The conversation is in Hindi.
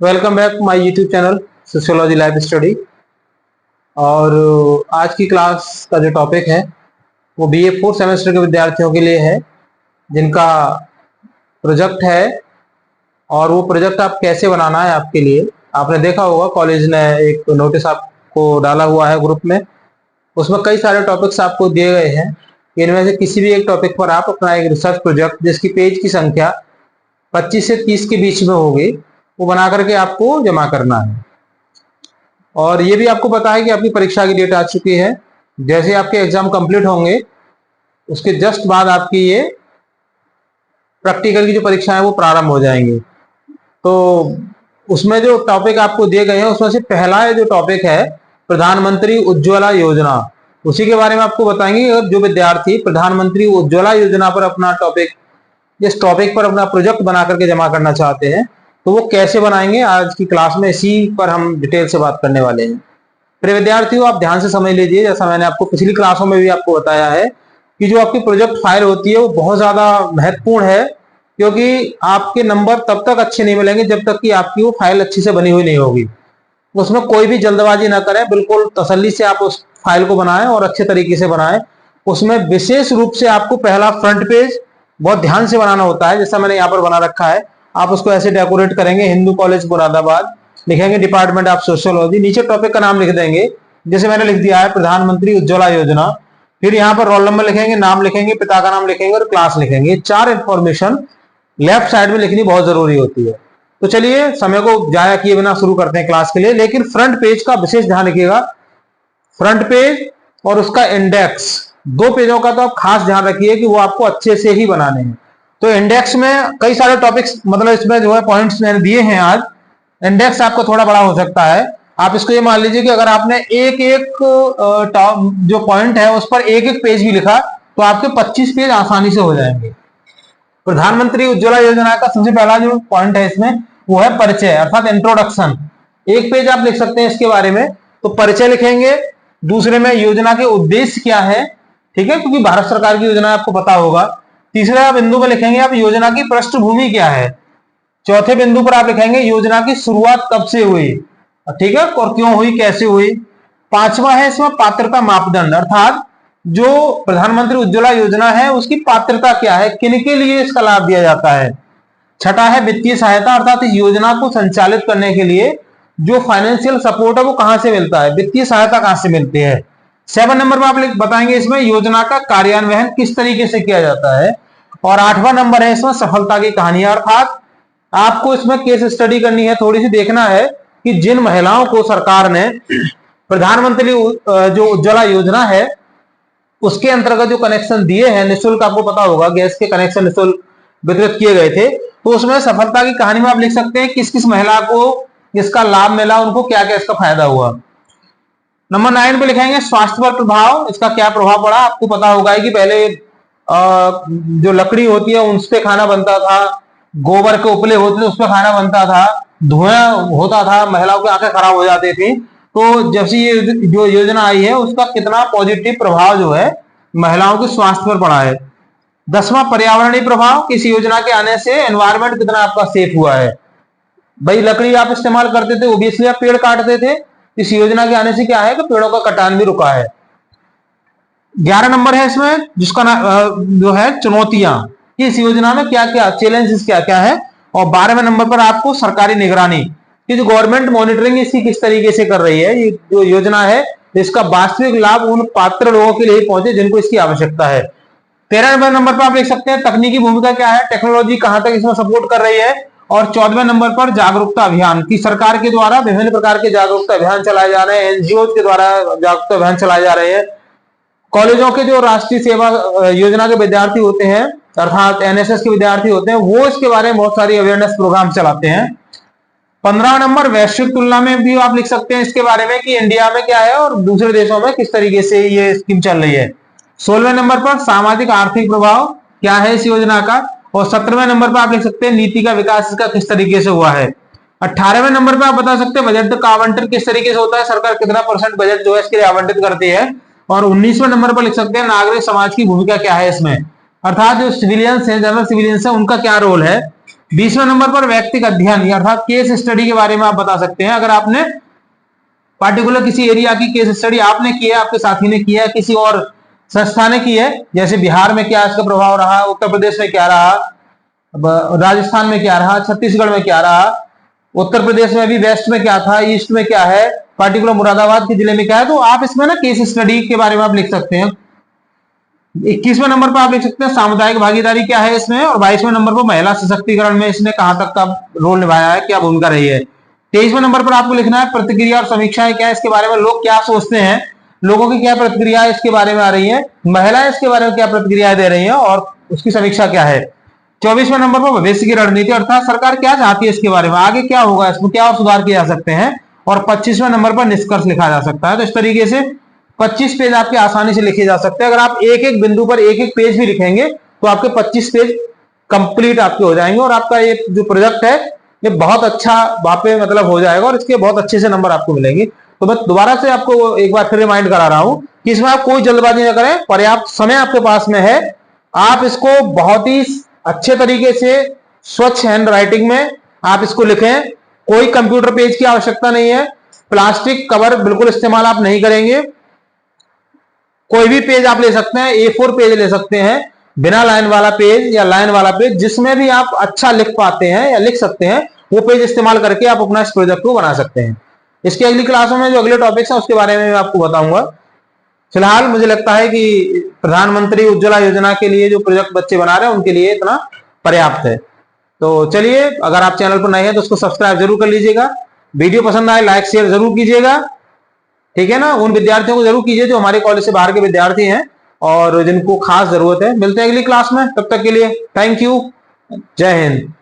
Welcome back my YouTube channel sociology life study. और आज की क्लास का जो टॉपिक है वो बीए फोर्थ सेमेस्टर के विद्यार्थियों के लिए है, जिनका प्रोजेक्ट है। और वो प्रोजेक्ट आप कैसे बनाना है आपके लिए, आपने देखा होगा कॉलेज ने एक नोटिस आपको डाला हुआ है ग्रुप में। उसमें कई सारे टॉपिक्स आपको दिए गए हैं। इनमें से किसी भी एक टॉपिक पर आप अपना एक रिसर्च प्रोजेक्ट जिसकी पेज की संख्या 25 से 30 के बीच में होगी वो बना करके आपको जमा करना है। और ये भी आपको पता है कि आपकी परीक्षा की डेट आ चुकी है। जैसे आपके एग्जाम कंप्लीट होंगे उसके जस्ट बाद आपकी ये प्रैक्टिकल की जो परीक्षा है वो प्रारंभ हो जाएंगी। तो उसमें जो टॉपिक आपको दिए गए हैं उसमें से पहला जो टॉपिक है प्रधानमंत्री उज्ज्वला योजना, उसी के बारे में आपको बताएंगे। और जो विद्यार्थी प्रधानमंत्री उज्ज्वला योजना पर अपना टॉपिक, जिस टॉपिक पर अपना प्रोजेक्ट बना करके जमा करना चाहते हैं तो वो कैसे बनाएंगे, आज की क्लास में इसी पर हम डिटेल से बात करने वाले हैं। प्रिय विद्यार्थियों, आप ध्यान से समझ लीजिए। जैसा मैंने आपको पिछली क्लासों में भी आपको बताया है कि जो आपकी प्रोजेक्ट फाइल होती है वो बहुत ज्यादा महत्वपूर्ण है, क्योंकि आपके नंबर तब तक अच्छे नहीं मिलेंगे जब तक कि आपकी वो फाइल अच्छी से बनी हुई नहीं होगी। उसमें कोई भी जल्दबाजी ना करें, बिल्कुल तसल्ली से आप उस फाइल को बनाएं और अच्छे तरीके से बनाएं। उसमें विशेष रूप से आपको पहला फ्रंट पेज बहुत ध्यान से बनाना होता है, जैसा मैंने यहाँ पर बना रखा है। आप उसको ऐसे डेकोरेट करेंगे, हिंदू कॉलेज मुरादाबाद लिखेंगे, डिपार्टमेंट ऑफ सोशियोलॉजी, नीचे टॉपिक का नाम लिख देंगे, जैसे मैंने लिख दिया है प्रधानमंत्री उज्ज्वला योजना। फिर यहाँ पर रोल नंबर लिखेंगे, नाम लिखेंगे, पिता का नाम लिखेंगे और क्लास लिखेंगे। चार इंफॉर्मेशन लेफ्ट साइड में लिखनी बहुत जरूरी होती है। तो चलिए समय को जाया किए बिना शुरू करते हैं क्लास के लिए। लेकिन फ्रंट पेज का विशेष ध्यान रखिएगा। फ्रंट पेज और उसका इंडेक्स, दो पेजों का तो आप खास ध्यान रखिए कि वो आपको अच्छे से ही बनाने हैं। तो इंडेक्स में कई सारे टॉपिक्स, मतलब इसमें जो है पॉइंट्स मैंने दिए हैं आज। इंडेक्स आपको थोड़ा बड़ा हो सकता है। आप इसको ये मान लीजिए कि अगर आपने एक एक जो पॉइंट है उस पर एक एक पेज भी लिखा तो आपके 25 पेज आसानी से हो जाएंगे। प्रधानमंत्री उज्ज्वला योजना का सबसे पहला जो पॉइंट है इसमें वो है परिचय, अर्थात इंट्रोडक्शन। एक पेज आप लिख सकते हैं इसके बारे में। तो परिचय लिखेंगे, दूसरे में योजना के उद्देश्य क्या है, ठीक है, क्योंकि भारत सरकार की योजना आपको पता होगा। तीसरा बिंदु पर लिखेंगे आप योजना की पृष्ठभूमि क्या है। चौथे बिंदु पर आप लिखेंगे योजना की शुरुआत कब से हुई, ठीक है, और क्यों हुई, कैसे हुई। पांचवा है इसमें पात्रता मापदंड, अर्थात जो प्रधानमंत्री उज्ज्वला योजना है उसकी पात्रता क्या है, किन के लिए इसका लाभ दिया जाता है। छठा है वित्तीय सहायता, अर्थात इस योजना को संचालित करने के लिए जो फाइनेंशियल सपोर्ट है वो कहां से मिलता है, वित्तीय सहायता कहां से मिलती है। 7 नंबर में आप बताएंगे इसमें योजना का कार्यान्वयन किस तरीके से किया जाता है। और 8वां नंबर है इसमें सफलता की कहानियां, अर्थात आपको इसमें केस स्टडी करनी है, थोड़ी सी देखना है कि जिन महिलाओं को सरकार ने प्रधानमंत्री जो उज्ज्वला योजना है उसके अंतर्गत जो कनेक्शन दिए हैं निःशुल्क, आपको पता होगा गैस के कनेक्शन निःशुल्क वितरित किए गए थे, तो उसमें सफलता की कहानी में आप लिख सकते हैं किस किस महिला को इसका लाभ मिला, उनको क्या क्या इसका फायदा हुआ। नंबर 9 पे लिखेंगे स्वास्थ्य पर प्रभाव, इसका क्या प्रभाव पड़ा। आपको पता होगा कि पहले जो लकड़ी होती है उस पे खाना बनता था, गोबर के उपले होते थे उस पर खाना बनता था, धुआं होता था, महिलाओं की आंखें खराब हो जाती थी। तो जब से ये जो योजना आई है उसका कितना पॉजिटिव प्रभाव जो है महिलाओं के स्वास्थ्य पर पड़ा है। 10वां पर्यावरणीय प्रभाव, इस योजना के आने से एनवायरमेंट कितना आपका सेफ हुआ है। भाई लकड़ी आप इस्तेमाल करते थे, ओबियसली आप पेड़ काटते थे, इस योजना के आने से क्या है कि पेड़ों का कटान भी रुका है। 11 नंबर है इसमें जिसका जो है चुनौतियां, इस योजना में क्या क्या चैलेंजेस क्या क्या है। और 12वें नंबर पर आपको सरकारी निगरानी, कि जो गवर्नमेंट मॉनिटरिंग इसकी किस तरीके से कर रही है, ये जो योजना है इसका वास्तविक लाभ उन पात्र लोगों के लिए पहुंचे जिनको इसकी आवश्यकता है। 13वें नंबर पर आप देख सकते हैं तकनीकी भूमिका क्या है, टेक्नोलॉजी कहां तक इसमें सपोर्ट कर रही है। और 14वें नंबर पर जागरूकता अभियान, की सरकार के द्वारा विभिन्न प्रकार के जागरूकता अभियान चलाए जा रहे हैं, एनजीओ के द्वारा जागरूकता अभियान चलाए जा रहे हैं। कॉलेजों के जो राष्ट्रीय सेवा योजना के विद्यार्थी होते हैं, अर्थात एनएसएस के विद्यार्थी होते हैं, वो इसके बारे में बहुत सारी अवेयरनेस प्रोग्राम चलाते हैं। 15 नंबर वैश्विक तुलना में भी आप लिख सकते हैं इसके बारे में कि इंडिया में क्या है और दूसरे देशों में किस तरीके से ये स्कीम चल रही है। 16वें नंबर पर सामाजिक आर्थिक प्रभाव क्या है इस योजना का। और 17वें नंबर पर आप लिख सकते हैं नीति का विकास इसका किस तरीके से हुआ है। 18वें नंबर पर आप बता सकते हैं बजट का आवंटन किस तरीके से होता है, सरकार कितना % बजट जो है इसके लिए आवंटित करती है। और 19वें नंबर पर लिख सकते हैं नागरिक समाज की भूमिका क्या है इसमें, अर्थात जो सिविलियंस हैं, जनरल सिविलियंस हैं, उनका क्या रोल है। 20वें नंबर पर व्यक्तिगत अध्ययन अर्थात केस स्टडी के बारे में आप बता सकते हैं। अगर आपने पार्टिकुलर किसी एरिया की केस स्टडी आपने की है, आपके साथी ने किया है, किसी और संस्था ने की है, जैसे बिहार में क्या इसका प्रभाव रहा, उत्तर प्रदेश में क्या रहा, राजस्थान में क्या रहा, छत्तीसगढ़ में क्या रहा, उत्तर प्रदेश में भी वेस्ट में क्या था, ईस्ट में क्या है, पार्टिकुलर मुरादाबाद के जिले में क्या है, तो आप इसमें ना केस स्टडी के बारे में आप लिख सकते हैं। 21वें नंबर पर आप लिख सकते हैं सामुदायिक भागीदारी क्या है इसमें, और 22वें नंबर पर महिला सशक्तिकरण में इसने कहां तक का रोल निभाया है, क्या भूमिका रही है। 23वें नंबर पर आपको लिखना है प्रतिक्रिया और समीक्षाएं क्या है इसके बारे में, लोग क्या सोचते हैं, लोगों की क्या प्रतिक्रिया इसके बारे में आ रही है, महिलाएं इसके बारे में क्या प्रतिक्रिया दे रही है और उसकी समीक्षा क्या है। 24वें नंबर पर भविष्य की रणनीति अर्थात सरकार क्या चाहती है इसके बारे में, आगे क्या होगा, इसमें क्या और सुधार किए जा सकते हैं। और 25वें नंबर पर निष्कर्ष लिखा जा सकता है। तो इस तरीके से 25 पेज आपके आसानी से लिखे जा सकते हैं। अगर आप एक एक बिंदु पर एक एक पेज भी लिखेंगे तो आपके 25 पेज कंप्लीट आपके हो जाएंगे और आपका ये जो प्रोजेक्ट है ये बहुत अच्छा वहां पे मतलब हो जाएगा और इसके बहुत अच्छे से नंबर आपको मिलेंगे। तो मैं दोबारा से आपको एक बार फिर रिमाइंड करा रहा हूं कि इसमें आप कोई जल्दबाजी न करें, पर्याप्त समय आपके पास में है, आप इसको बहुत ही अच्छे तरीके से स्वच्छ हैंड राइटिंग में आप इसको लिखें। कोई कंप्यूटर पेज की आवश्यकता नहीं है, प्लास्टिक कवर बिल्कुल इस्तेमाल आप नहीं करेंगे, कोई भी पेज आप ले सकते हैं, A4 पेज ले सकते हैं, बिना लाइन वाला पेज या लाइन वाला पेज, जिसमें भी आप अच्छा लिख पाते हैं या लिख सकते हैं वो पेज इस्तेमाल करके आप अपना इस प्रोजेक्ट को बना सकते हैं। इसकी अगली क्लासों में जो अगले टॉपिक्स हैं उसके बारे में मैं आपको बताऊंगा। फिलहाल मुझे लगता है कि प्रधानमंत्री उज्ज्वला योजना के लिए जो प्रोजेक्ट बच्चे बना रहे हैं उनके लिए इतना पर्याप्त है। तो चलिए, अगर आप चैनल पर नए हैं तो उसको सब्सक्राइब जरूर कर लीजिएगा, वीडियो पसंद आए लाइक शेयर जरूर कीजिएगा, ठीक है ना। उन विद्यार्थियों को जरूर कीजिए जो हमारे कॉलेज से बाहर के विद्यार्थी हैं और जिनको खास जरूरत है। मिलते हैं अगली क्लास में, तब तक के लिए थैंक यू, जय हिंद।